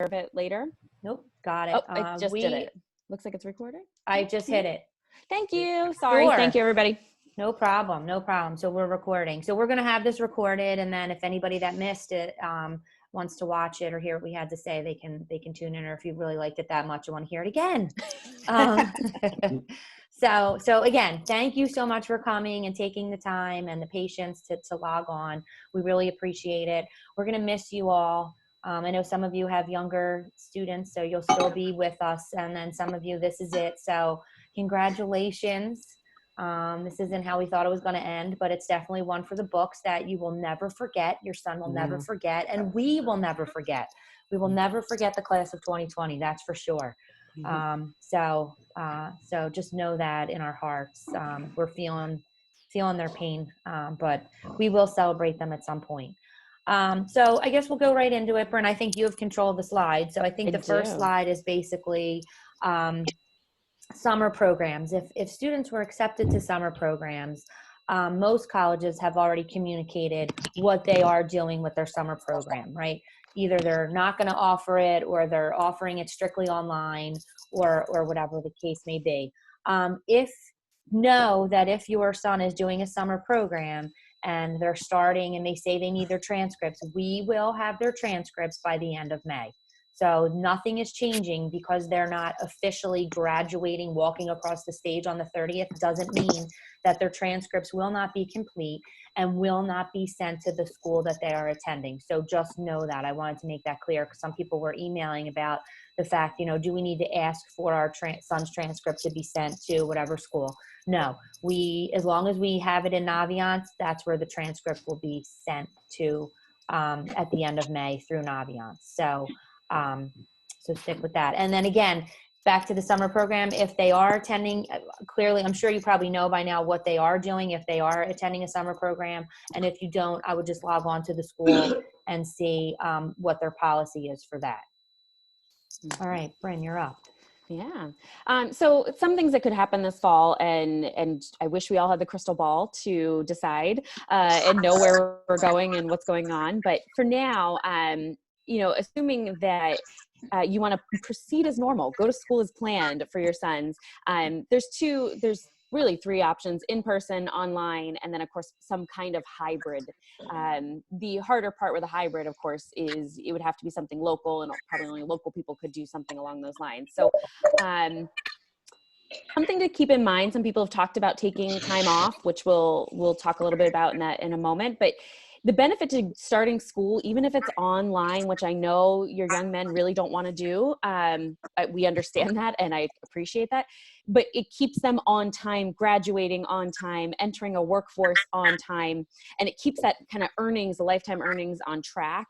of it later. Nope, got it. Oh, I just did it. Looks like it's recording. I just hit it. Thank you. Sorry. Sure. Thank you, everybody. No problem. No problem. So we're recording. So we're going to have this recorded, and then if anybody that missed it wants to watch it or hear what we had to say, they can tune in. Or if you really liked it that much and want to hear it again. So again, thank you so much for coming and taking the time and the patience to log on. We really appreciate it. We're going to miss you all. I know some of you have younger students, so you'll still be with us. And then some of you, this is it. So congratulations. This isn't how we thought it was going to end, but it's definitely one for the books that you will never forget. Your son will never forget, and we will never forget. We will never forget the class of 2020. That's for sure. So just know that in our hearts, we're feeling their pain, but we will celebrate them at some point. So I guess we'll go right into it. Bryn, I think you have control of the slide. So I think the first slide is basically summer programs. If students were accepted to summer programs, most colleges have already communicated what they are doing with their summer program, right? Either they're not going to offer it, or they're offering it strictly online, or whatever the case may be. Know that if your son is doing a summer program and they're starting and they say they need their transcripts, we will have their transcripts by the end of May. So nothing is changing because they're not officially graduating, walking across the stage on the 30th, doesn't mean that their transcripts will not be complete and will not be sent to the school that they are attending. So just know that. I wanted to make that clear because some people were emailing about the fact, do we need to ask for our son's transcript to be sent to whatever school? No, as long as we have it in Naviance, that's where the transcript will be sent to at the end of May through Naviance. So stick with that. And then again, back to the summer program, if they are attending, clearly, I'm sure you probably know by now what they are doing if they are attending a summer program. And if you don't, I would just log on to the school and see what their policy is for that. All right, Bryn, you're up. Yeah. So some things that could happen this fall, and I wish we all had the crystal ball to decide and know where we're going and what's going on. But for now, assuming that you want to proceed as normal, go to school as planned for your sons. There's really three options: in person, online, and then of course some kind of hybrid. The harder part with a hybrid, of course, is it would have to be something local, and probably only local people could do something along those lines. So something to keep in mind, some people have talked about taking time off, which we'll talk a little bit about in a moment, but the benefit to starting school, even if it's online, which I know your young men really don't want to do, we understand that and I appreciate that, but it keeps them on time, graduating on time, entering a workforce on time, and it keeps that kind of earnings, the lifetime earnings on track.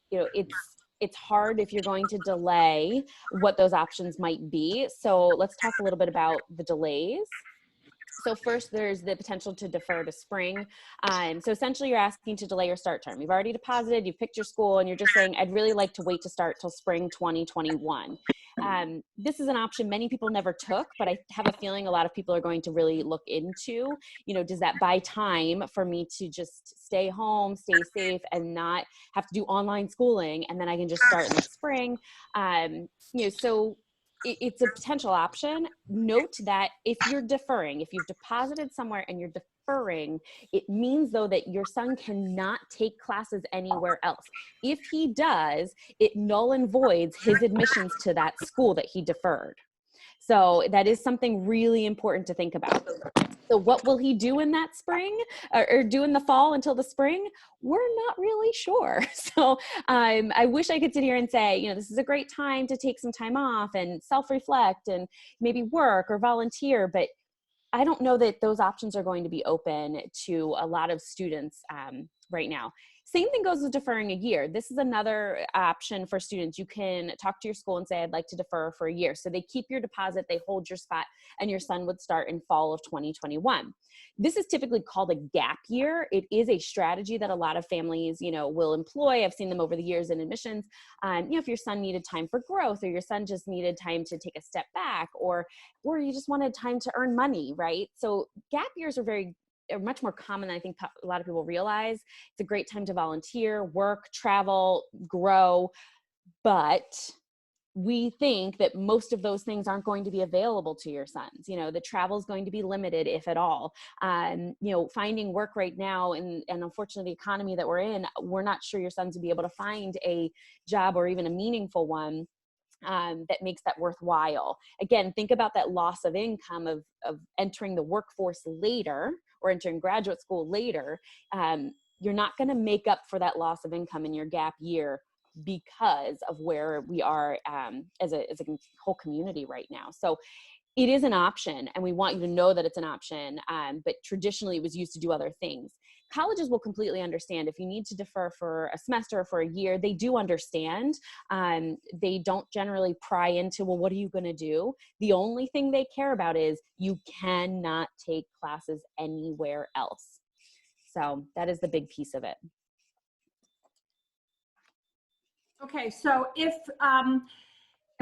It's hard if you're going to delay what those options might be. So let's talk a little bit about the delays. So first, there's the potential to defer to spring. So essentially, you're asking to delay your start term. You've already deposited, you've picked your school, and you're just saying, I'd really like to wait to start till spring 2021. This is an option many people never took, but I have a feeling a lot of people are going to really look into, does that buy time for me to just stay home, stay safe, and not have to do online schooling, and then I can just start in the spring. So it's a potential option. Note that if you're deferring, if you've deposited somewhere and you're deferring, it means though that your son cannot take classes anywhere else. If he does, it null and voids his admissions to that school that he deferred. So that is something really important to think about. So what will he do in that spring or do in the fall until the spring? We're not really sure. So I wish I could sit here and say, this is a great time to take some time off and self-reflect and maybe work or volunteer, but I don't know that those options are going to be open to a lot of students right now. Same thing goes with deferring a year. This is another option for students. You can talk to your school and say, I'd like to defer for a year. So they keep your deposit, they hold your spot, and your son would start in fall of 2021. This is typically called a gap year. It is a strategy that a lot of families, will employ. I've seen them over the years in admissions. If your son needed time for growth, or your son just needed time to take a step back, or you just wanted time to earn money, right? So gap years are much more common than I think a lot of people realize. It's a great time to volunteer, work, travel, grow. But we think that most of those things aren't going to be available to your sons. The travel is going to be limited, if at all. Finding work right now, and unfortunately the economy that we're in, we're not sure your sons will be able to find a job or even a meaningful one that makes that worthwhile. Again, think about that loss of income of entering the workforce later or entering graduate school later. You're not going to make up for that loss of income in your gap year because of where we are as a whole community right now. So it is an option, and we want you to know that it's an option, but traditionally it was used to do other things. Colleges will completely understand if you need to defer for a semester or for a year. They do understand. They don't generally pry into, well, what are you going to do? The only thing they care about is you cannot take classes anywhere else. So that is the big piece of it. Okay, so if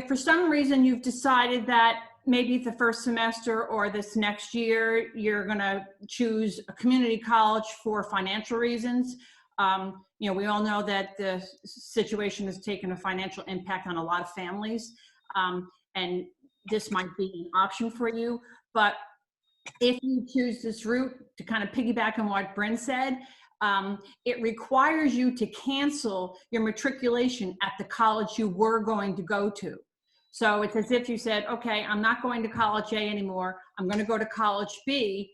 for some reason you've decided that maybe the first semester or this next year you're going to choose a community college for financial reasons, we all know that the situation has taken a financial impact on a lot of families, and this might be an option for you. But if you choose this route, to kind of piggyback on what Bryn said, it requires you to cancel your matriculation at the college you were going to go to. So it's as if you said, okay, I'm not going to college A anymore. I'm going to go to college B.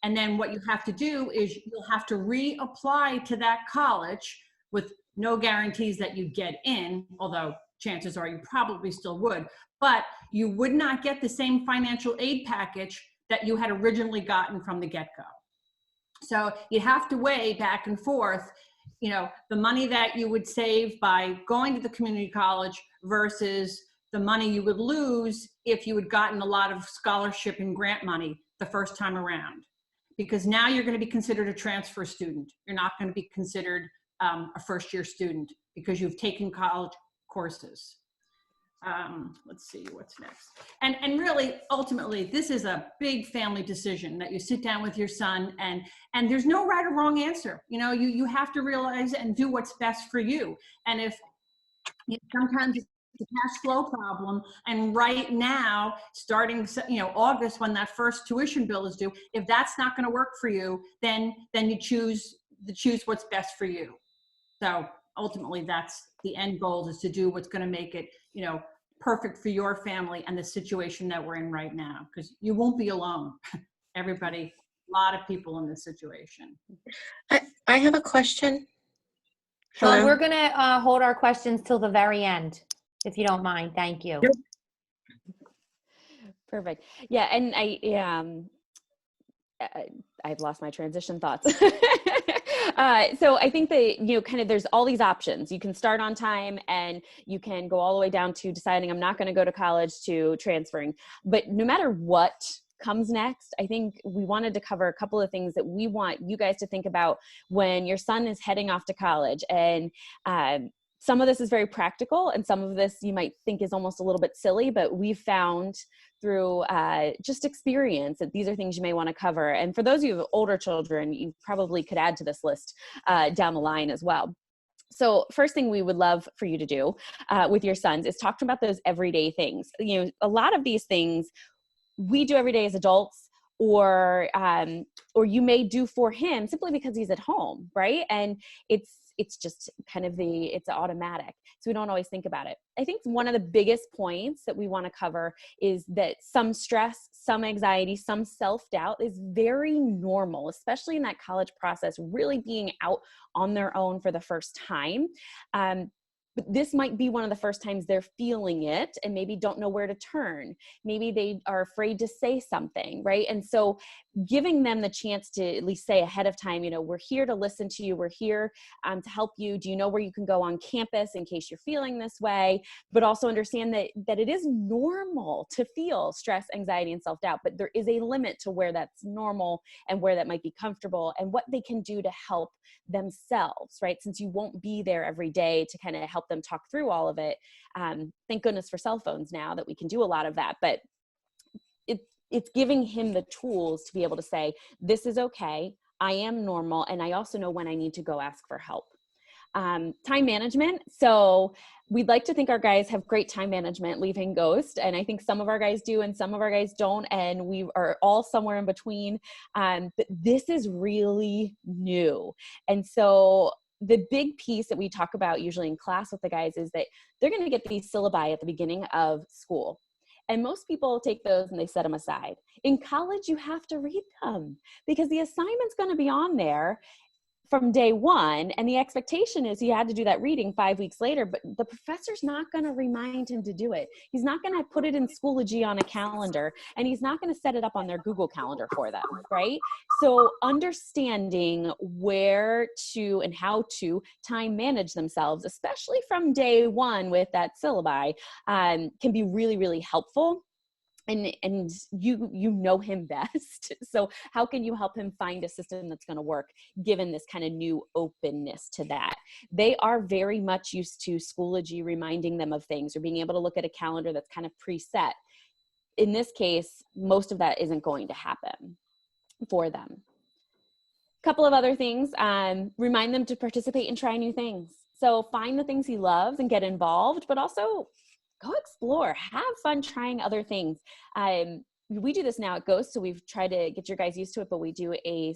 And then what you have to do is you'll have to reapply to that college with no guarantees that you get in, although chances are you probably still would, but you would not get the same financial aid package that you had originally gotten from the get-go. So you have to weigh back and forth, the money that you would save by going to the community college versus the money you would lose if you had gotten a lot of scholarship and grant money the first time around. Because now you're going to be considered a transfer student. You're not going to be considered a first-year student because you've taken college courses. Let's see what's next. And really, ultimately, this is a big family decision that you sit down with your son, and there's no right or wrong answer. You have to realize and do what's best for you. And if sometimes it's a cash flow problem, and right now, starting August, when that first tuition bill is due, if that's not going to work for you, then you choose what's best for you. So ultimately, that's the end goal, is to do what's going to make it, perfect for your family and the situation that we're in right now, because you won't be alone. Everybody, a lot of people in this situation. I have a question. Well, Hello? we're going to hold our questions till the very end, if you don't mind. Thank you. Yep. Perfect. Yeah, and I've lost my transition thoughts. So I think that, kind of there's all these options. You can start on time, and you can go all the way down to deciding I'm not going to go to college to transferring. But no matter what comes next, I think we wanted to cover a couple of things that we want you guys to think about when your son is heading off to college. And some of this is very practical, and some of this you might think is almost a little bit silly, but we've found through just experience that these are things you may want to cover. And for those of you who have older children, you probably could add to this list down the line as well. So first thing we would love for you to do with your sons is talk to them about those everyday things. A lot of these things we do every day as adults, or you may do for him simply because he's at home, right? And it's just kind of it's automatic. So we don't always think about it. I think one of the biggest points that we want to cover is that some stress, some anxiety, some self-doubt is very normal, especially in that college process, really being out on their own for the first time. But this might be one of the first times they're feeling it and maybe don't know where to turn. Maybe they are afraid to say something, right? And so giving them the chance to at least say ahead of time, we're here to listen to you. We're here to help you. Do you know where you can go on campus in case you're feeling this way? But also understand that it is normal to feel stress, anxiety, and self-doubt, but there is a limit to where that's normal and where that might be comfortable and what they can do to help themselves, right? Since you won't be there every day to kind of help them talk through all of it. Thank goodness for cell phones now that we can do a lot of that, but it's giving him the tools to be able to say, this is okay, I am normal, and I also know when I need to go ask for help. Time management. So we'd like to think our guys have great time management leaving Ghost. And I think some of our guys do and some of our guys don't. And we are all somewhere in between. But this is really new. And so the big piece that we talk about usually in class with the guys is that they're going to get these syllabi at the beginning of school. And most people take those and they set them aside. In college, you have to read them because the assignment's going to be on there from day one, and the expectation is he had to do that reading 5 weeks later, but the professor's not going to remind him to do it. He's not going to put it in Schoology on a calendar, and he's not going to set it up on their Google Calendar for them, right? So understanding where to and how to time manage themselves, especially from day one with that syllabi, can be really, really helpful. And you know him best. So how can you help him find a system that's going to work given this kind of new openness to that? They are very much used to Schoology reminding them of things or being able to look at a calendar that's kind of preset. In this case, most of that isn't going to happen for them. A couple of other things, remind them to participate and try new things. So find the things he loves and get involved, but also go explore, have fun trying other things. We do this now at Ghost, so we've tried to get your guys used to it, but we do a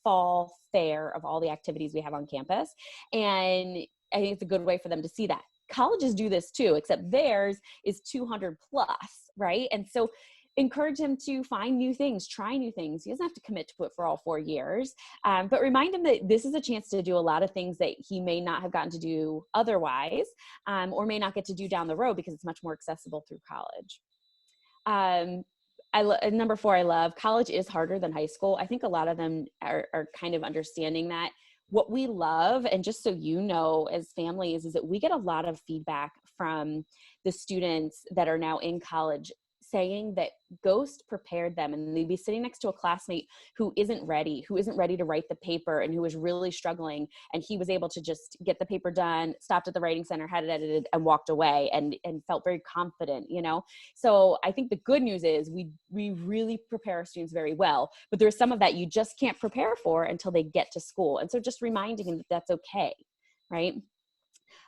fall fair of all the activities we have on campus. And I think it's a good way for them to see that. Colleges do this too, except theirs is 200 plus, right? And so encourage him to find new things, try new things. He doesn't have to commit to it for all 4 years, but remind him that this is a chance to do a lot of things that he may not have gotten to do otherwise, or may not get to do down the road because it's much more accessible through college. Number 4, I love college is harder than high school. I think a lot of them are kind of understanding that. What we love, and just so you know as families, is that we get a lot of feedback from the students that are now in college saying that Ghost prepared them, and they'd be sitting next to a classmate who isn't ready to write the paper and who was really struggling, and he was able to just get the paper done, stopped at the writing center, had it edited, and walked away and felt very confident, you know? So I think the good news is we really prepare our students very well, but there's some of that you just can't prepare for until they get to school. And so just reminding them that that's okay, right?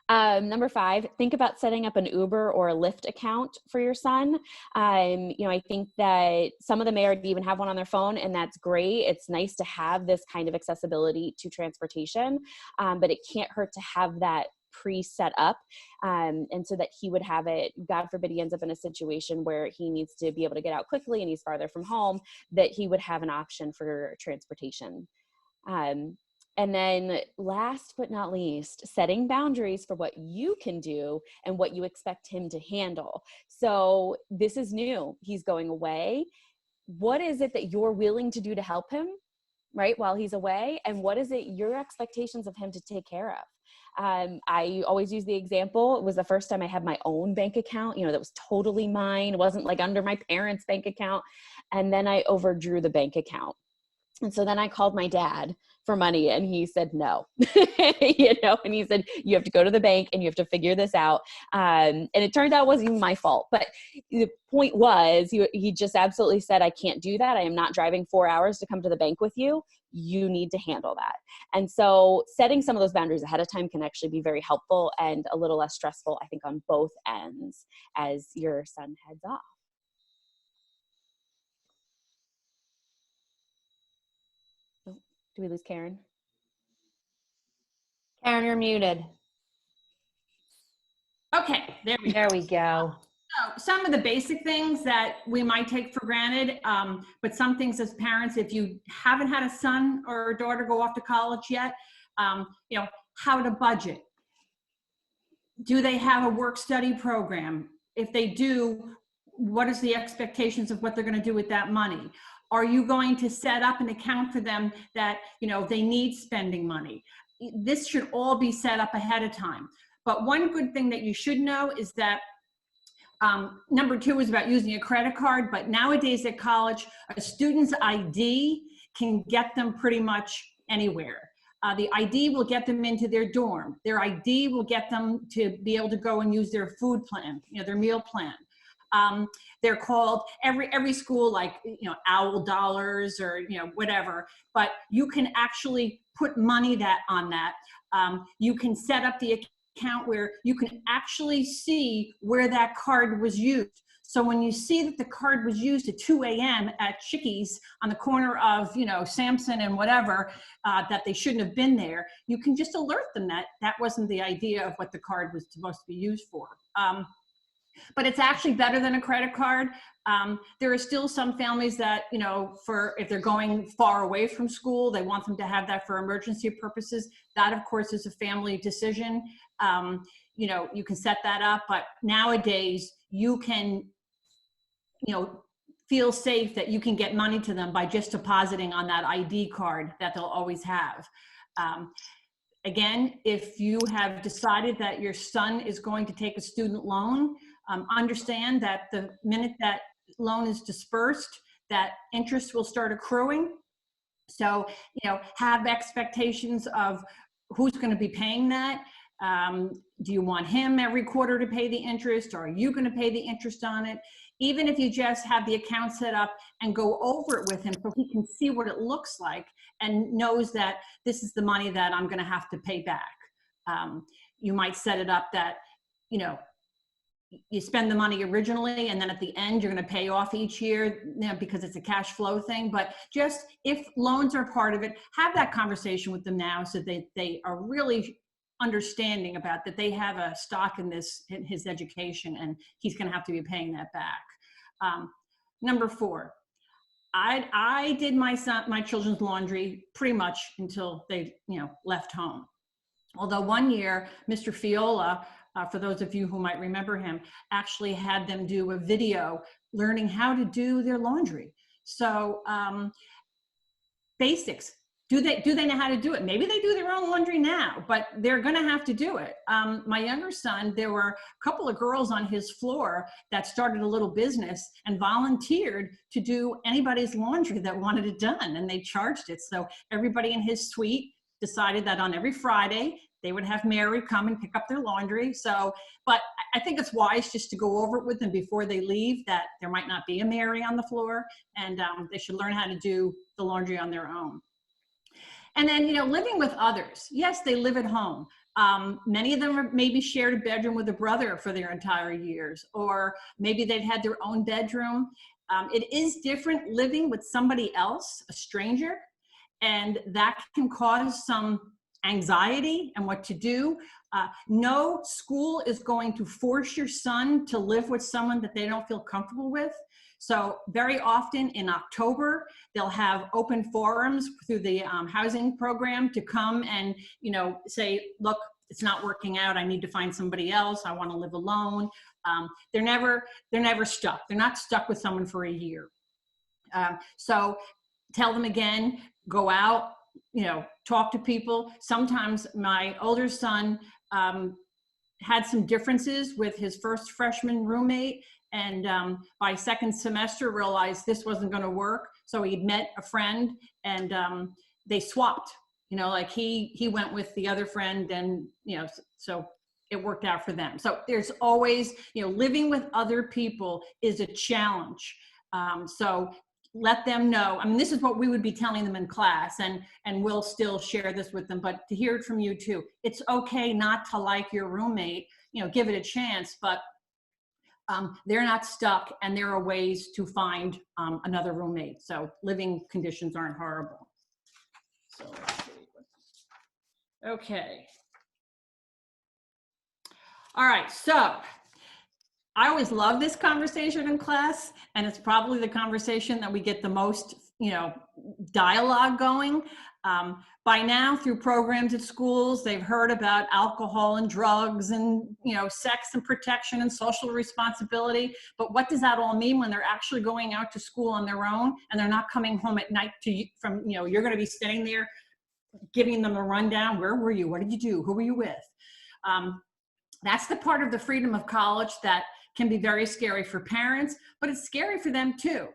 Number 5, think about setting up an Uber or a Lyft account for your son. I think that some of them may already even have one on their phone, and that's great. It's nice to have this kind of accessibility to transportation, but it can't hurt to have that pre-set up, and so that he would have it, God forbid he ends up in a situation where he needs to be able to get out quickly and he's farther from home, that he would have an option for transportation. And then last but not least, setting boundaries for what you can do and what you expect him to handle. So this is new. He's going away. What is it that you're willing to do to help him, right, while he's away? And what is it your expectations of him to take care of? I always use the example. It was the first time I had my own bank account, that was totally mine. It wasn't like under my parents' bank account. And then I overdrew the bank account. And so then I called my dad for money, and he said no, and he said, you have to go to the bank and you have to figure this out. And it turned out it wasn't even my fault. But the point was, he just absolutely said, I can't do that. I am not driving 4 hours to come to the bank with you. You need to handle that. And so setting some of those boundaries ahead of time can actually be very helpful and a little less stressful, I think, on both ends as your son heads off. Do we lose Karen? Karen, you're muted. Okay, there we go. There we go. So some of the basic things that we might take for granted, but some things as parents, if you haven't had a son or a daughter go off to college yet, how to budget. Do they have a work-study program? If they do, what is the expectations of what they're going to do with that money? Are you going to set up an account for them that, they need spending money? This should all be set up ahead of time. But one good thing that you should know is that number 2 is about using a credit card, but nowadays at college, a student's ID can get them pretty much anywhere. The ID will get them into their dorm. Their ID will get them to be able to go and use their food plan, their meal plan. They're called every school, like, Owl Dollars or, whatever, but you can actually put money on that. You can set up the account where you can actually see where that card was used. So when you see that the card was used at 2 a.m. at Chickies on the corner of, Sampson and whatever, that they shouldn't have been there, you can just alert them that that wasn't the idea of what the card was supposed to be used for. But it's actually better than a credit card. There are still some families that, if they're going far away from school, they want them to have that for emergency purposes. That, of course, is a family decision. You can set that up, but nowadays you can, feel safe that you can get money to them by just depositing on that ID card that they'll always have. Again, if you have decided that your son is going to take a student loan, understand that the minute that loan is dispersed, that interest will start accruing. So, have expectations of who's going to be paying that. Do you want him every quarter to pay the interest, or are you going to pay the interest on it? Even if you just have the account set up and go over it with him so he can see what it looks like and knows that this is the money that I'm going to have to pay back. You might set it up that, you spend the money originally and then at the end you're going to pay off each year, because it's a cash flow thing. But just if loans are part of it, have that conversation with them now so they are really understanding about that they have a stock in his education, and he's going to have to be paying that back. Number 4, I did my children's laundry pretty much until they left home. Although one year Mr. Fiola, for those of you who might remember him, actually had them do a video learning how to do their laundry. So basics. Do they know how to do it? Maybe they do their own laundry now, but they're going to have to do it. My younger son, there were a couple of girls on his floor that started a little business and volunteered to do anybody's laundry that wanted it done, and they charged it. So everybody in his suite decided that on every Friday, they would have Mary come and pick up their laundry. So, but I think it's wise just to go over it with them before they leave, that there might not be a Mary on the floor, and they should learn how to do the laundry on their own. And then, living with others. Yes, they live at home. Many of them maybe shared a bedroom with a brother for their entire years, or maybe they've had their own bedroom. It is different living with somebody else, a stranger, and that can cause some anxiety and what to do. No school is going to force your son to live with someone that they don't feel comfortable with. So very often in October, they'll have open forums through the housing program to come and, say, look, it's not working out. I need to find somebody else. I want to live alone. They're never stuck. They're not stuck with someone for a year. So tell them again, go out, talk to people. Sometimes my older son had some differences with his first freshman roommate, and by second semester realized this wasn't going to work. So he'd met a friend, and they swapped, like he went with the other friend, and, so it worked out for them. So there's always, living with other people is a challenge. So let them know. I mean, this is what we would be telling them in class, and we'll still share this with them, but to hear it from you too. It's okay not to like your roommate, give it a chance, but they're not stuck, and there are ways to find another roommate. So living conditions aren't horrible. So let's see. Okay. All right, so I always love this conversation in class, and it's probably the conversation that we get the most, dialogue going. By now, through programs at schools, they've heard about alcohol and drugs and, sex and protection and social responsibility. But what does that all mean when they're actually going out to school on their own, and they're not coming home at night from, you're going to be sitting there giving them a rundown. Where were you? What did you do? Who were you with? That's the part of the freedom of college that can be very scary for parents, but it's scary for them too.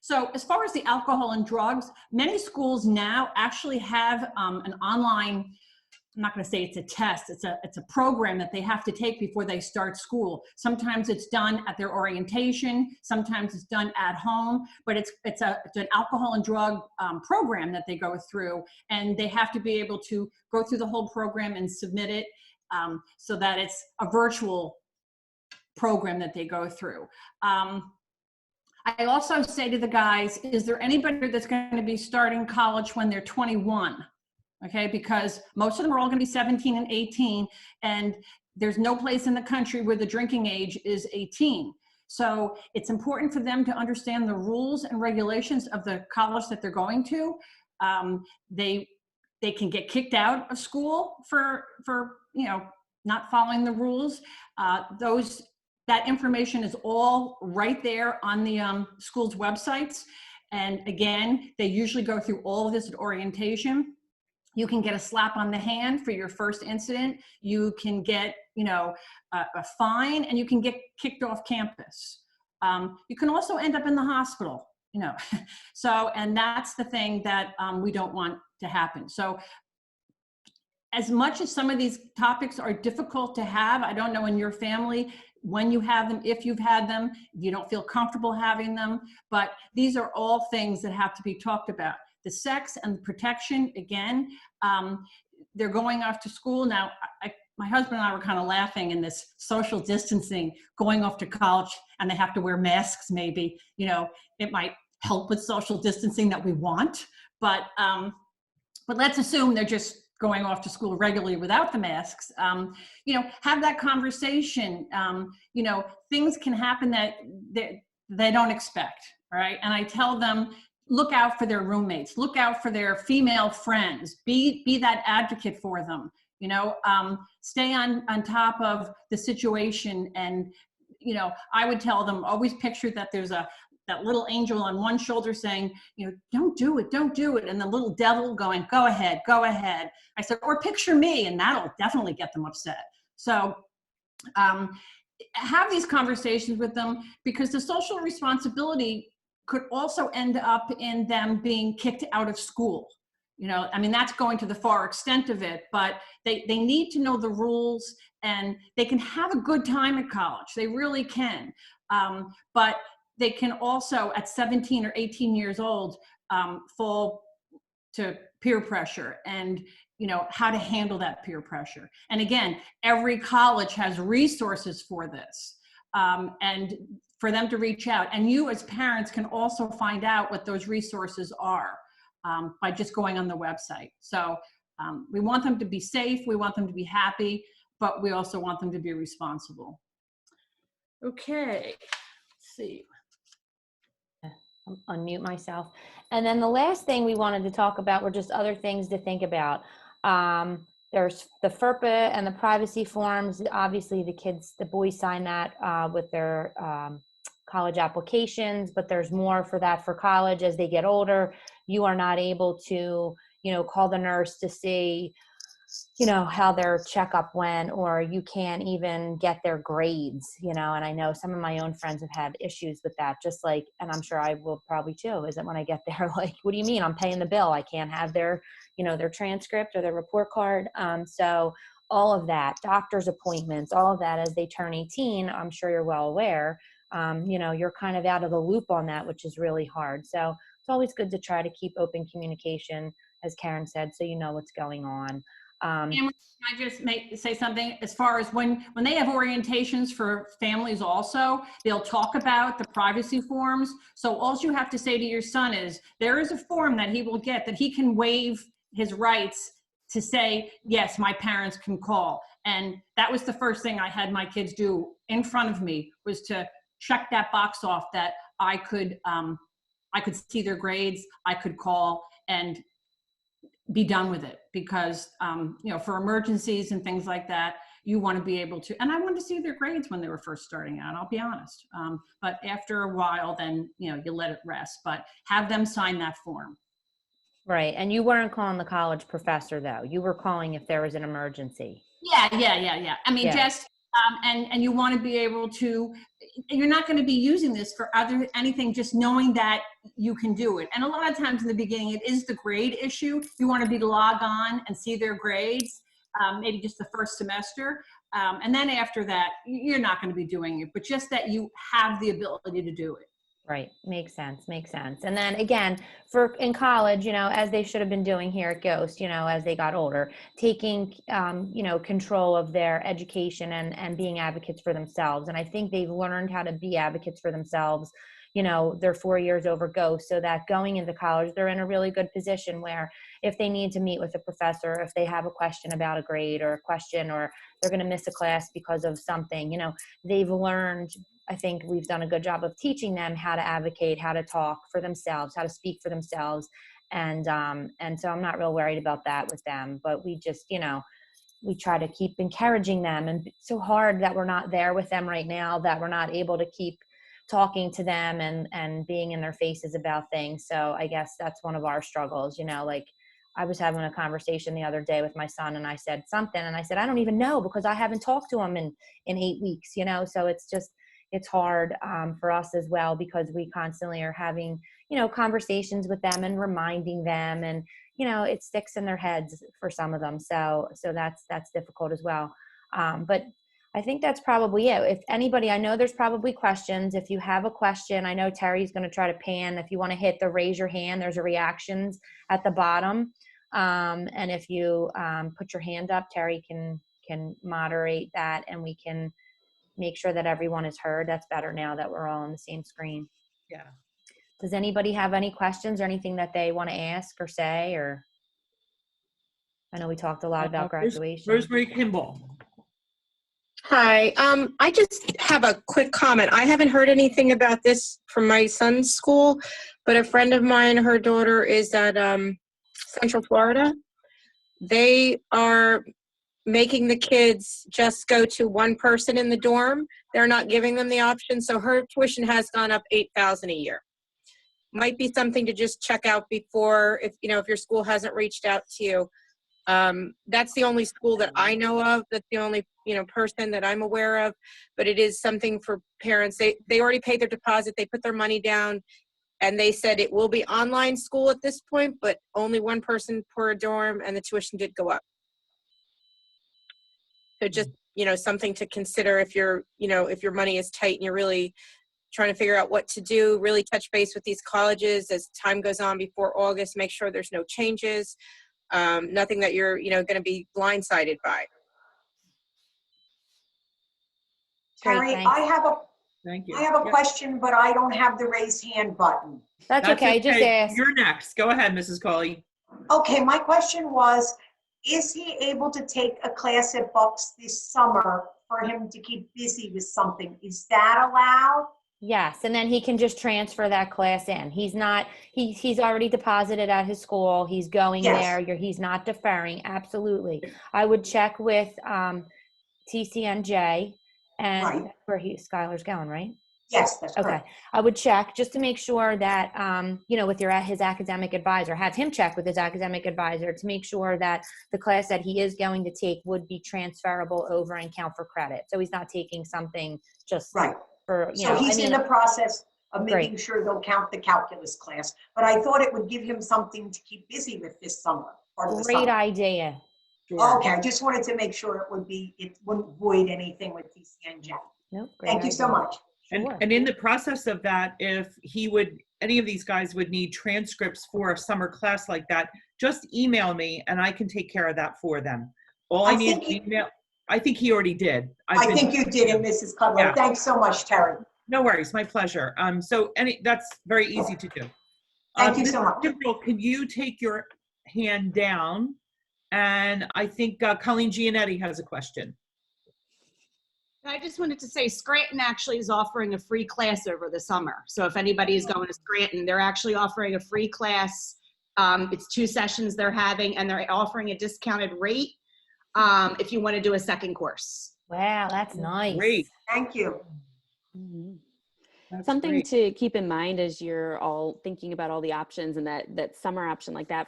So as far as the alcohol and drugs, many schools now actually have an online I'm not going to say it's a test. It's a program that they have to take before they start school. Sometimes it's done at their orientation. Sometimes it's done at home. But it's an alcohol and drug program that they go through, and they have to be able to go through the whole program and submit it so that it's a virtual program that they go through. I also say to the guys, is there anybody that's going to be starting college when they're 21? Okay, because most of them are all going to be 17 and 18, and there's no place in the country where the drinking age is 18. So it's important for them to understand the rules and regulations of the college that they're going to. They can get kicked out of school for not following the rules. That information is all right there on the school's websites. And again, they usually go through all of this at orientation. You can get a slap on the hand for your first incident. You can get, a fine, and you can get kicked off campus. You can also end up in the hospital, So, and that's the thing that we don't want to happen. So as much as some of these topics are difficult to have, I don't know in your family, when you have them, if you've had them, you don't feel comfortable having them, but these are all things that have to be talked about. The sex and the protection, again, they're going off to school. Now, my husband and I were kind of laughing in this social distancing, going off to college, and they have to wear masks maybe. It might help with social distancing that we want, but let's assume they're just going off to school regularly without the masks. Have that conversation. Things can happen that they don't expect, right? And I tell them, look out for their roommates, look out for their female friends, be that advocate for them, stay on top of the situation. And, I would tell them, always picture that there's that little angel on one shoulder saying, don't do it, don't do it. And the little devil going, go ahead, go ahead. I said, or picture me, and that'll definitely get them upset. So have these conversations with them, because the social responsibility could also end up in them being kicked out of school. That's going to the far extent of it, but they need to know the rules, and they can have a good time at college. They really can. But they can also, at 17 or 18 years old, fall to peer pressure and, how to handle that peer pressure. And again, every college has resources for this. And for them to reach out. And you as parents can also find out what those resources are by just going on the website. So we want them to be safe, we want them to be happy, but we also want them to be responsible. Okay, let's see. Unmute myself. And then the last thing we wanted to talk about were just other things to think about. There's the FERPA and the privacy forms. Obviously the boys sign that with their college applications, but there's more for that for college. As they get older, you are not able to, call the nurse to see, how their checkup went, or you can't even get their grades, and I know some of my own friends have had issues with that, just like, and I'm sure I will probably too, is that when I get there, like, what do you mean I'm paying the bill? I can't have their, their transcript or their report card. So all of that, doctor's appointments, all of that as they turn 18, I'm sure you're well aware, you're kind of out of the loop on that, which is really hard. So it's always good to try to keep open communication, as Karen said, so you know what's going on. And can I just say something as far as when they have orientations for families also, they'll talk about the privacy forms. So all you have to say to your son is, there is a form that he will get that he can waive his rights to say, yes, my parents can call. And that was the first thing I had my kids do in front of me, was to check that box off that I could see their grades, I could call and be done with it, because for emergencies and things like that, you want to be able to, and I wanted to see their grades when they were first starting out, I'll be honest. But after a while, then, you let it rest, but have them sign that form. Right. And you weren't calling the college professor though. You were calling if there was an emergency. Yeah. I mean, just, and you want to be able to, you're not going to be using this for anything, just knowing that you can do it. And a lot of times in the beginning, it is the grade issue. You want to be log on and see their grades. maybe just the first semester. And then after that, you're not going to be doing it, but just that you have the ability to do it. Right. Makes sense. Makes sense. And then again, for in college, as they should have been doing here at Ghost, as they got older, taking, control of their education and being advocates for themselves. And I think they've learned how to be advocates for themselves, their 4 years over Ghost, so that going into college, they're in a really good position where if they need to meet with a professor, if they have a question about a grade or a question, or they're going to miss a class because of something, they've learned. I think we've done a good job of teaching them how to advocate, how to talk for themselves, how to speak for themselves. And so I'm not real worried about that with them, but we just, we try to keep encouraging them, and it's so hard that we're not there with them right now, that we're not able to keep talking to them and being in their faces about things. So I guess that's one of our struggles, like I was having a conversation the other day with my son, and I said something, and I said, I don't even know, because I haven't talked to him in 8 weeks, so it's hard for us as well, because we constantly are having, conversations with them and reminding them, and, it sticks in their heads for some of them. So that's difficult as well. But I think that's probably it. If anybody, I know there's probably questions. If you have a question, I know Terry's going to try to pan. If you want to hit the raise your hand, there's a reactions at the bottom. And if you put your hand up, Terry can moderate that, and we can make sure that everyone is heard. That's better now that we're all on the same screen. Yeah. Does anybody have any questions or anything that they want to ask or say? Or I know we talked a lot about graduation. Rosemary Kimball. Hi, I just have a quick comment. I haven't heard anything about this from my son's school, but a friend of mine, her daughter is at Central Florida. They are making the kids just go to one person in the dorm. They're not giving them the option, so her tuition has gone up $8,000 a year. Might be something to just check out before, if your school hasn't reached out to you. That's the only school that I know of. That's the only person that I'm aware of. But it is something for parents. They already paid their deposit. They put their money down, and they said it will be online school at this point, but only one person per dorm, and the tuition did go up. So just something to consider if if your money is tight and you're really trying to figure out what to do. Really touch base with these colleges as time goes on before August. Make sure there's no changes. Nothing that you're, going to be blindsided by. Great, Terry, thanks. Thank you. I have a question, but I don't have the raise hand button. That's okay. Just ask. You're next. Go ahead, Mrs. Colley. Okay, my question was, is he able to take a class at Bucks this summer for him to keep busy with something? Is that allowed? Yes, and then he can just transfer that class in. He's already deposited at his school. He's going Yes. there. He's not deferring. Absolutely. I would check with TCNJ and Right. where Skylar's going, right? Yes, that's Okay. correct. I would check just to make sure that, with his academic advisor, have him check with his academic advisor to make sure that the class that he is going to take would be transferable over and count for credit. So he's not taking something just Right. for, So he's in the process of making Great. sure they'll count the calculus class, but I thought it would give him something to keep busy with this summer. Part of the Great summer. idea. Okay, I just wanted to make sure it wouldn't void anything with TCNJ. Nope. Great Thank you so idea. much. Sure. And in the process of that, if any of these guys would need transcripts for a summer class like that, just email me and I can take care of that for them. All I need is email. I think he already did. I think you did it, Mrs. Cudlow. Yeah. Thanks so much, Terry. No worries, my pleasure. That's very easy to do. Thank you so much. Mr. Kimbrell, can you take your hand down? And I think Colleen Gianetti has a question. I just wanted to say Scranton actually is offering a free class over the summer. So if anybody is going to Scranton, they're actually offering a free class. It's 2 sessions they're having, and they're offering a discounted rate if you want to do a second course. Wow, that's nice. Great. Thank you. Mhm. That's Something great. to keep in mind as you're all thinking about all the options and that summer option like that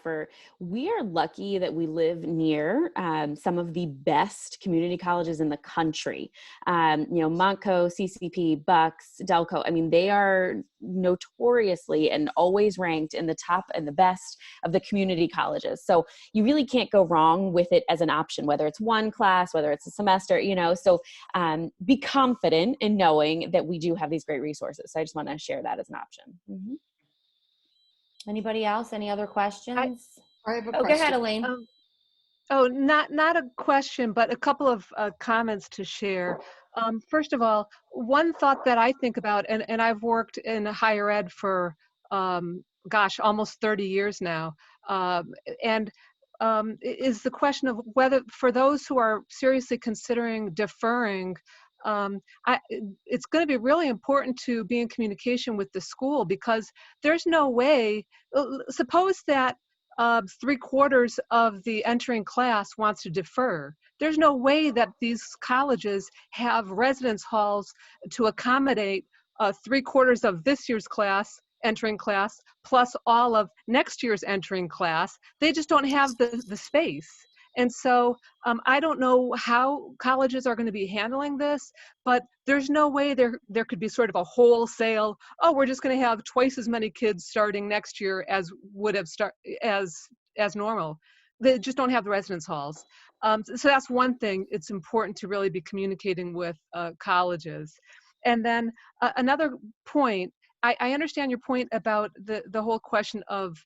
we are lucky that we live near some of the best community colleges in the country. Montco, CCP, Bucks, Delco. I mean, they are notoriously and always ranked in the top and the best of the community colleges. So you really can't go wrong with it as an option, whether it's one class, whether it's a semester, so be confident in knowing that we do have these great resources. So I just want to share that as an option. Mm-hmm. Anybody else? Any other questions? I have a Go question. ahead, Elaine. Not a question, but a couple of comments to share. First of all, one thought that I think about, and I've worked in higher ed for, almost 30 years now, is the question of whether, for those who are seriously considering deferring, it's going to be really important to be in communication with the school, because there's no way, suppose that 3/4 of the entering class wants to defer. There's no way that these colleges have residence halls to accommodate 3/4 of this year's entering class, plus all of next year's entering class. They just don't have the space. And so I don't know how colleges are going to be handling this, but there's no way there could be sort of a wholesale, we're just going to have twice as many kids starting next year as would have as normal. They just don't have the residence halls. So that's one thing. It's important to really be communicating with colleges. And then another point, I understand your point about the whole question of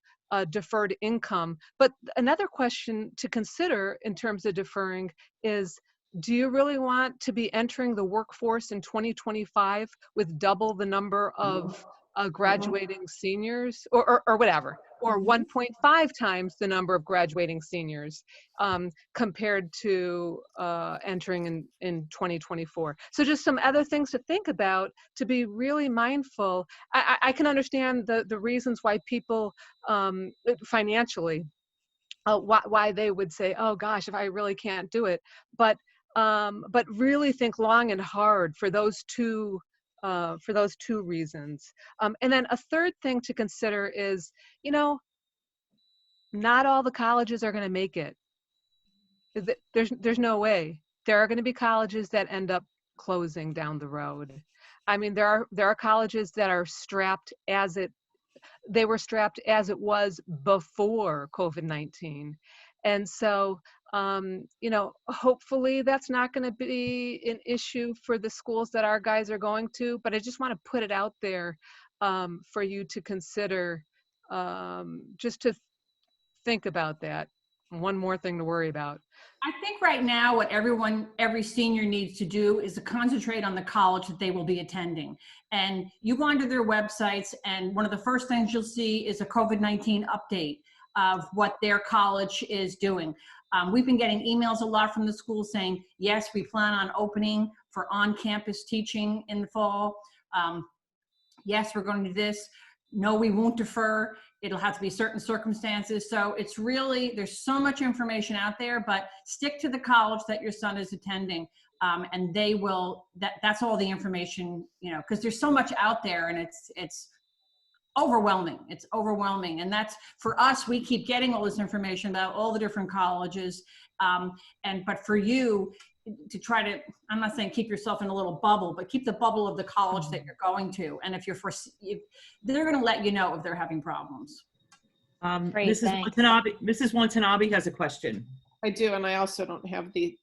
deferred income. But another question to consider in terms of deferring is, do you really want to be entering the workforce in 2025 with double the number of graduating seniors or whatever, or 1.5 times the number of graduating seniors compared to entering in 2024? So just some other things to think about, to be really mindful. I can understand the reasons why people financially, why they would say, oh gosh, if I really can't do it. But really think long and hard for those two reasons. And then a third thing to consider is, not all the colleges are going to make it. There's no way. There are going to be colleges that end up closing down the road. I mean, there are colleges that are strapped they were strapped as it was before COVID-19. And so, hopefully that's not going to be an issue for the schools that our guys are going to, but I just want to put it out there for you to consider, just to think about that. One more thing to worry about. I think right now what every senior needs to do is to concentrate on the college that they will be attending. And you go onto their websites, and one of the first things you'll see is a COVID-19 update of what their college is doing. We've been getting emails a lot from the schools saying, yes, we plan on opening for on-campus teaching in the fall. Yes, we're going to do this. No, we won't defer. It'll have to be certain circumstances. So it's really, there's so much information out there, but stick to the college that your son is attending. And they will, that's all the information, because there's so much out there, and it's overwhelming. It's overwhelming. And that's, for us, we keep getting all this information about all the different colleges. But for you to try to, I'm not saying keep yourself in a little bubble, but keep the bubble of the college that you're going to. And if they're going to let you know if they're having problems. Great, Mrs. Watanabe has a question. I do, and I also don't have the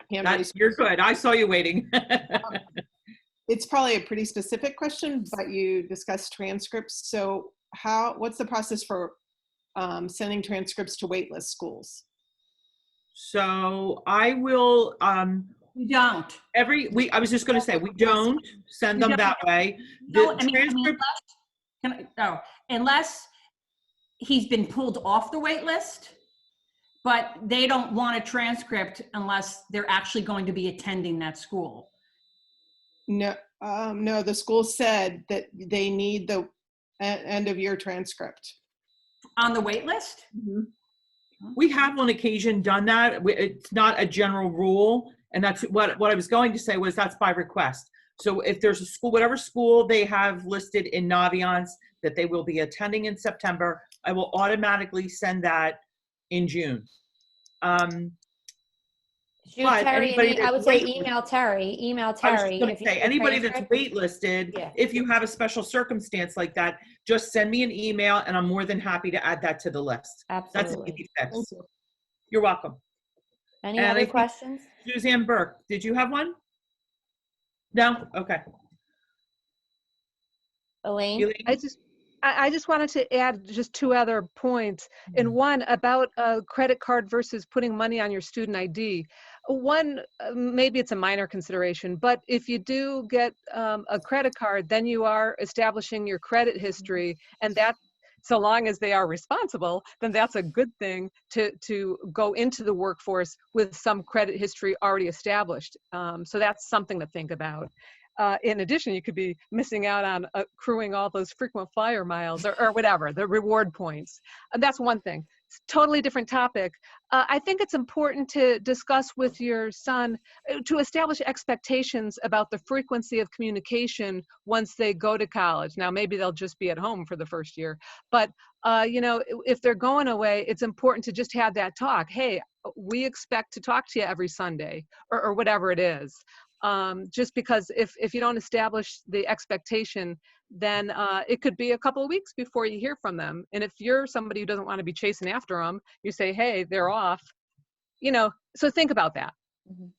hand raised. You're good. I saw you waiting. It's probably a pretty specific question, but you discussed transcripts. So what's the process for sending transcripts to waitlist schools? So I will, We don't. I was just going to say, we don't send them that way. No, unless he's been pulled off the wait list, but they don't want a transcript unless they're actually going to be attending that school. No, the school said that they need the end of year transcript. On the wait list? Mm-hmm. We have on occasion done that. It's not a general rule. And that's what I was going to say was that's by request. So if there's a school, whatever school they have listed in Naviance that they will be attending in September, I will automatically send that in June. Shoot But Terry, anybody I that's would say wait- email Terry. Email I was Terry. just going if to you say, need a anybody that's transcript. waitlisted, Yeah. if you have a special circumstance like that, just send me an email and I'm more than happy to add that to the list. That's an Absolutely. easy fix. You're welcome. Any And I other think- questions? Suzanne Burke, did you have one? No? Okay. Elaine? Elaine? I just wanted to add just two other points. And one about a credit card versus putting money on your student ID. One, maybe it's a minor consideration, but if you do get a credit card, then you are establishing your credit history, and that, so long as they are responsible, then that's a good thing to go into the workforce with some credit history already established. So that's something to think about. In addition, you could be missing out on accruing all those frequent flyer miles or whatever, the reward points. And that's one thing. It's a totally different topic. I think it's important to discuss with your son to establish expectations about the frequency of communication once they go to college. Now, maybe they'll just be at home for the first year, but you know, if they're going away, it's important to just have that talk. Hey, we expect to talk to you every Sunday or whatever it is. Just because if you don't establish the expectation, then it could be a couple of weeks before you hear from them. And if you're somebody who doesn't want to be chasing after them, you say, hey, they're off, you know, so think about that. Mhm.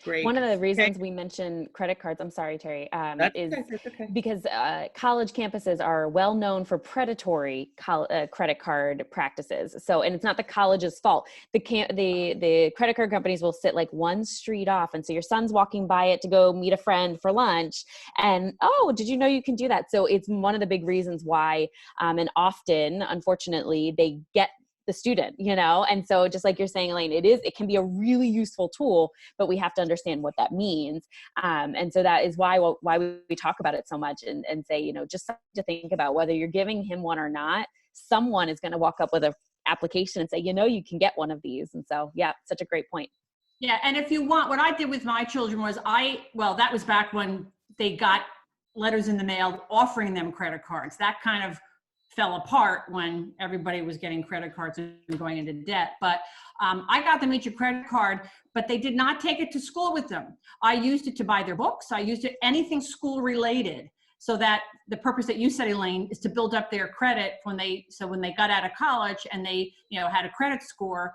Great. One of the reasons we mention credit cards, I'm sorry, Terry, is because college campuses are well known for predatory credit card practices. So, and it's not the college's fault. The credit card companies will sit like one street off, and so your son's walking by it to go meet a friend for lunch, and oh, did you know you can do that? So it's one of the big reasons why, and often, unfortunately, they get the student, you know? And so just like you're saying, Elaine, it can be a really useful tool, but we have to understand what that means. And so that is why we talk about it so much and say, you know, just something to think about, whether you're giving him one or not, someone is going to walk up with an application and say, you know, you can get one of these. And so, yeah, such a great point. Yeah, and if you want, what I did with my children was well, that was back when they got letters in the mail offering them credit cards. That kind of fell apart when everybody was getting credit cards and going into debt. But I got them each a credit card, but they did not take it to school with them. I used it to buy their books. I used it anything school related, so that the purpose that you said, Elaine, is to build up their credit when they got out of college and they, you know, had a credit score.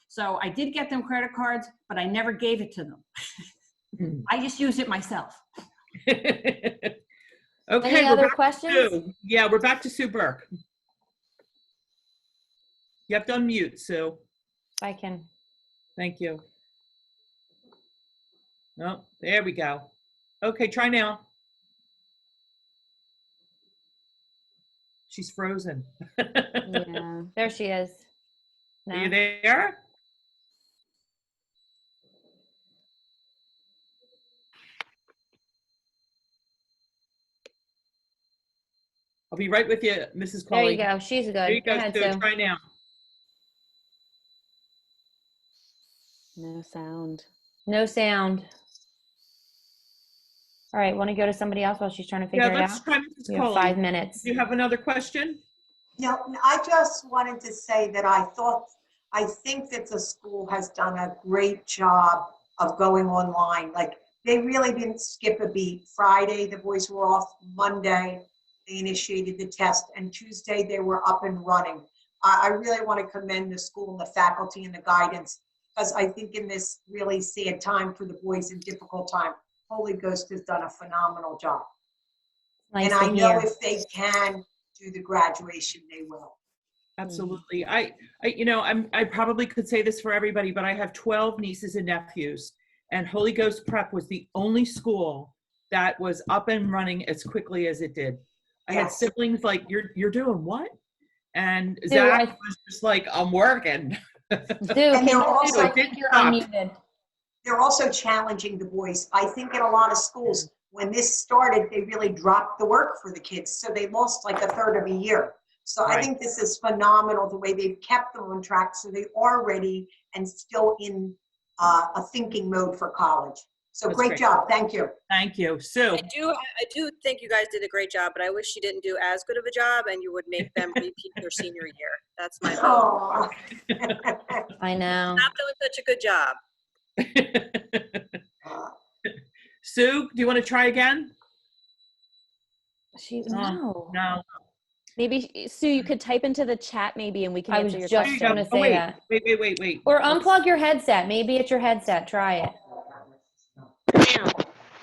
So I did get them credit cards, but I never gave it to them. I just used it myself. Okay. Any other questions? Yeah, we're back to Sue Burke. You have to unmute, Sue. I can. Thank you. Oh, there we go. Okay, try now. She's frozen. Yeah. There she is. Are you No? there? I'll be right with you, Mrs. There Colley. you go. She's good. There you go, ahead, Sue. Sue. Try now. No sound. No sound. All right, want to go to somebody else while she's trying to figure Yeah, it let's out? try Mrs. You have Colley. 5 minutes. Do you have another question? No, I just wanted to say that I think that the school has done a great job of going online. Like, they really didn't skip a beat. Friday, the boys were off. Monday, they initiated the test, and Tuesday they were up and running. I really want to commend the school and the faculty and the guidance, because I think in this really sad time for the boys and difficult time, Holy Ghost has done a phenomenal job. Nice And I to know hear. if they can do the graduation, they will. Absolutely. I probably could say this for everybody, but I have 12 nieces and nephews, and Holy Ghost Prep was the only school that was up and running as quickly as it did. I had Yes. siblings like, you're doing what? And Sue, Zach was just like, I'm working. Sue, And can they're you, also- I think you're Stop. unmuted. They're also challenging the boys. I think in a lot of schools, when this started, they really dropped the work for the kids. So they lost like a third of a year. So I Right. think this is phenomenal, the way they've kept them on track so they are ready and still in a thinking mode for college. So That's great great. job. Thank you. Thank you. Sue? I do think you guys did a great job, but I wish you didn't do as good of a job and you would make them repeat their senior year. That's my vote. Oh. I know. Stop doing such a good job. Sue, do you want to try again? No. No. Maybe, Sue, you could type into the chat maybe and we can I was answer your just question. gonna say wait, that. wait. Or unplug your headset. Maybe it's your headset. Try it.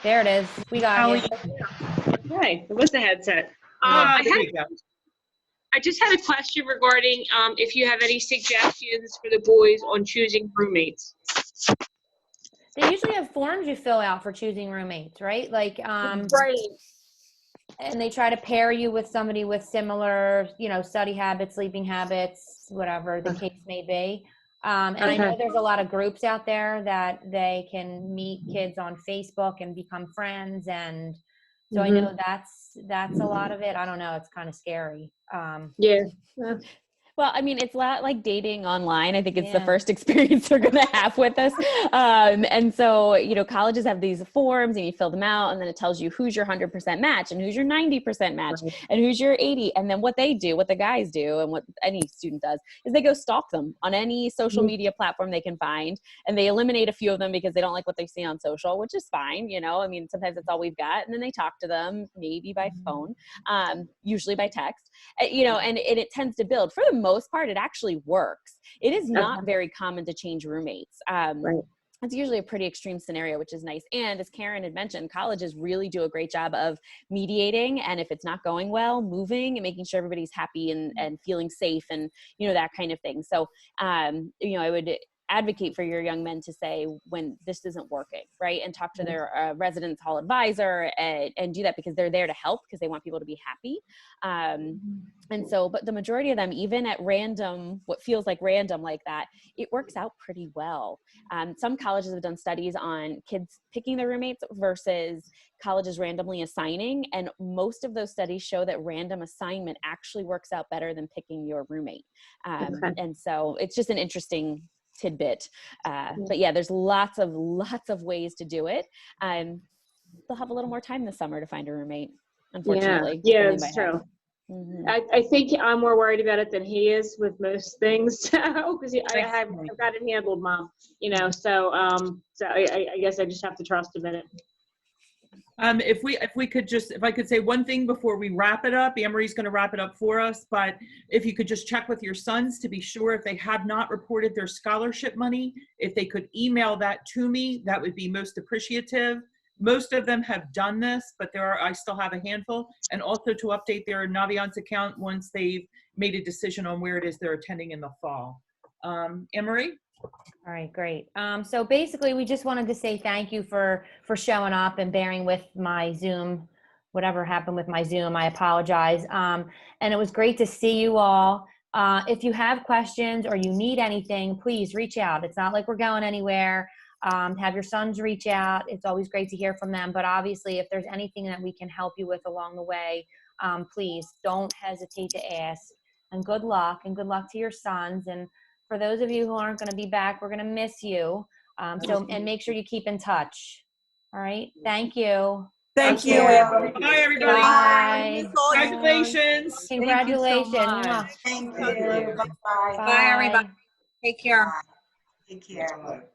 There it is. We got you. Okay, it was the headset. There you go. I just had a question regarding if you have any suggestions for the boys on choosing roommates. They usually have forms you fill out for choosing roommates, right? Like, Right. and they try to pair you with somebody with similar, study habits, sleeping habits, whatever the case may be. And I know there's a lot of groups out there that they can meet kids on Facebook and become friends. And so I know that's a lot of it. I don't know. It's kind of scary. Yeah. Well, I mean, it's a lot like dating online. I think it's the Yeah. first experience they're going to have with us. And so, colleges have these forms and you fill them out and then it tells you who's your 100% match and who's your 90% match and who's your 80. And then what the guys do and what any student does is they go stalk them on any social media platform they can find. And they eliminate a few of them because they don't like what they see on social, which is fine. I mean, sometimes that's all we've got. And then they talk to them, maybe by phone, usually by text, and it tends to build. For the most part, it actually works. It is not very common to change roommates. It's usually a pretty extreme scenario, which is nice. And as Karen had mentioned, colleges really do a great job of mediating. And if it's not going well, moving and making sure everybody's happy and feeling safe and, that kind of thing. So, I would advocate for your young men to say when this isn't working, right? And talk to their residence hall advisor and do that because they're there to help because they want people to be happy. And so, but the majority of them, even at random, what feels like random like that, it works out pretty well. Some colleges have done studies on kids picking their roommates versus colleges randomly assigning. And most of those studies show that random assignment actually works out better than picking your roommate. And so it's just an interesting tidbit. But yeah, there's lots of ways to do it. They'll have a little more time this summer to find a roommate, unfortunately. Yeah, it's true. I think I'm more worried about it than he is with most things. Because I've got it handled, Mom. So I guess I just have to trust him in it. If I could say one thing before we wrap it up, Anne-Marie's going to wrap it up for us, but if you could just check with your sons to be sure if they have not reported their scholarship money, if they could email that to me, that would be most appreciative. Most of them have done this, but I still have a handful, and also to update their Naviance account once they've made a decision on where it is they're attending in the fall. Anne-Marie? All right, great. So basically, we just wanted to say thank you for showing up and bearing with my Zoom. Whatever happened with my Zoom, I apologize. And it was great to see you all. If you have questions or you need anything, please reach out. It's not like we're going anywhere. Have your sons reach out. It's always great to hear from them. But obviously, if there's anything that we can help you with along the way, please don't hesitate to ask. And good luck to your sons. And for those of you who aren't going to be back, we're going to miss you. And make sure you keep in touch. All right. Thank you. Thank you. Bye, everybody. Bye. Congratulations. Congratulations. Thank you. Bye-bye. Bye, everybody. Take care. Take care.